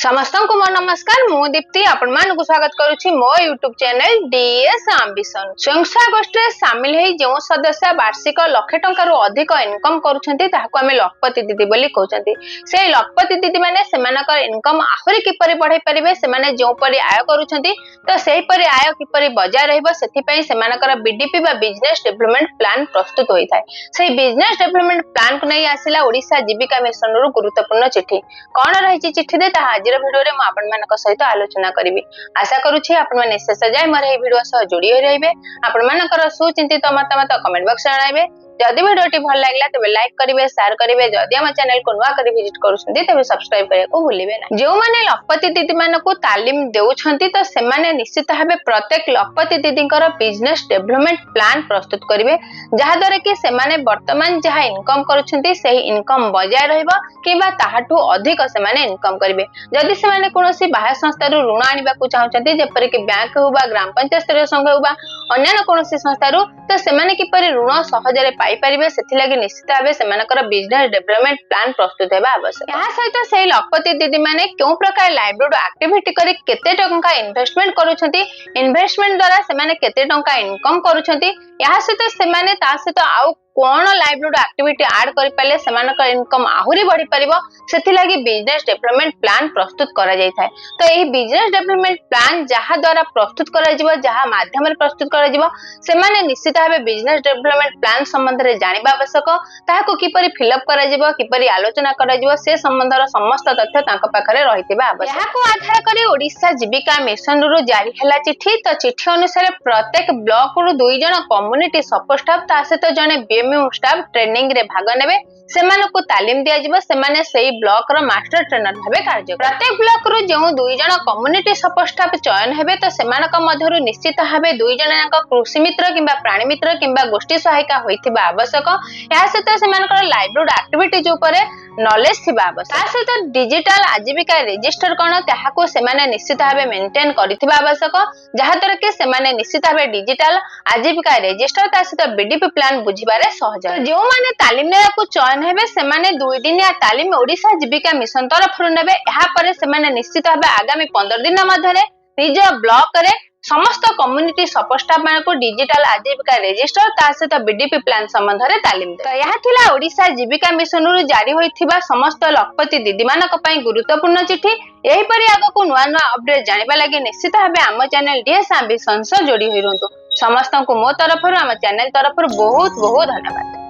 समस्त को मोर नमस्कार मु दीप्ति आपण मान को स्वागत करूछि मो YouTube चैनल डीएस एम्बिशन। संस्था गोष्ठी शामिल हे जो सदस्य वार्षिक लाख टंका रु अधिक इनकम करूछंती ताहाको हमें लखपति दीदी बोली कहउछंती। से लखपति दीदी माने सेमानकर इनकम आहुरी किपरि बढ़ाई परिबे सेमाने जो परि आय करूछंती तो सेही परि आय किपरि बजाय रहइबो सेथि पई सेमानकर बीडीपी बा बिजनेस डेवलपमेंट प्लान प्रस्तुत होई थाए। सेही बिजनेस डेवलपमेंट प्लान को नै आसिला ओडिसा जीविका मिशन रु गुरुत्वपूर्ण चिट्ठी कोन रहिछि चिट्ठी दे ता आज वीडियो रे म आपण मानक सहित आलोचना करिवि। आशा करूछि आपण माने शेष जाय मोर ए वीडियो सह जोडी रहिबे। आपण मानकर सुचिंतित मतामत कमेंट बॉक्स रे जणाइबे। जदि वीडियोटी भल लागला तबे लाइक करिवे शेयर करिवे। जदि हम चैनल को नुवा करी विजिट करूछंती तबे सब्सक्राइब करे को भूलिबे ना। जो माने लखपति दीदी मानको तालीम देउछंती तो से माने निश्चित भाबे प्रत्येक लखपति दीदींकर बिजनेस डेवलपमेंट प्लान प्रस्तुत करिवे जहा द्वारा कि से माने वर्तमान जहा इनकम करूछंती सही इनकम बजाय रहइबो किबा ताहाटू अधिक से माने इनकम करिवे। जदि से माने कोनोसी बाह्य संस्था रु ऋण आनिबा को चाहउछंती जेपर कि बैंक होबा ग्राम पंचायत स्तरीय संघ होबा अन्य कोनोसी संस्था रु तो से माने किपरि ऋण सहजरे पाई परिबे सेथि लागि निश्चित भाबे सेमानकर बिजनेस डेवलपमेंट प्लान प्रस्तुत हेबा आवश्यक। या सहित सेही लखपति दीदी माने क्यों प्रकार लाइवलीहुड एक्टिविटी करी केते टंका इन्वेस्टमेंट करूछंती इन्वेस्टमेंट द्वारा सेमाने केते टंका इनकम करूछंती या सहित सेमाने ता सहित आउ कोन लाइवलीहुड एक्टिविटी ऐड करि पाले सेमानकर इनकम आहुरी बढ़ी परिबो सेथि लागि बिजनेस डेवलपमेंट प्लान प्रस्तुत करा जाय थाए। तो एही बिजनेस डेवलपमेंट प्लान जहा द्वारा प्रस्तुत करा जिवो जहा माध्यम रे प्रस्तुत करा जिवो सेमाने निश्चित भाबे बिजनेस डेवलपमेंट प्लान संबंध रे जानिबा आवश्यक। ताहाको किपरि फिलअप करा जिवो किपरि आलोचना करा जिवो से संबंधर समस्त तथ्य तांका पाखरे रहितिबा आवश्यक। याको आधार करी ओडिसा जीविका मिशन रु जारी हैला चिट्ठी। तो चिट्ठी अनुसार प्रत्येक ब्लॉक रु 2 जण कम्युनिटी सपोर्ट स्टाफ ता सहित जने बीएमयू स्टाफ ट्रेनिंग रे भाग नेबे सेमानकु तालीम दिया जिवो सेमाने सेही ब्लॉक रो मास्टर ट्रेनर भाबे कार्य। प्रत्येक ब्लॉक रु जो 2 जण कम्युनिटी सपोर्ट स्टाफ चयन हेबे तो सेमानक मध्यरु निश्चित भाबे 2 जणक कृषि मित्र किबा प्राणी मित्र किबा गोष्ठी सहायिका होइथिबा आवश्यक। या सहित सेमानकर लाइवलीहुड एक्टिविटी जो परे नॉलेज थिबा आवश्यक। ता सहित डिजिटल आजीविका रजिस्टर कोन ताहाको सेमाने निश्चित भाबे मेंटेन करिथिबा आवश्यक जहा द्वारा कि सेमाने निश्चित भाबे डिजिटल आजीविका रजिस्टर ता सहित बीडीपी प्लान बुझिबारे सहज। जो माने तालीम नेको चयन हेबे सेमाने 2 दिनिया तालीम ओडिसा जीविका मिशन तरफ नेबे। एहा परे सेमाने निश्चित भाबे आगामी 15 दिन मध्यरे निज ब्लॉक रे समस्त कम्युनिटी सपोर्ट स्टाफ मानको डिजिटल आजीविका रजिस्टर ता सहित बीडीपी प्लान संबंध रे तालीम दे। तो यहा थिला ओडिसा जीविका मिशन रु जारी होइथिबा समस्त लखपति दीदी मानक पई गुरुत्वपूर्ण चिट्ठी। एही परि आगको नुवा नुवा अपडेट जानिबा लागि निश्चित भाबे आम चैनल डीएस एम्बिशन जोडी होई रहंतु। समस्त को मो तरफ आम चैनल तरफ बहुत बहुत धन्यवाद।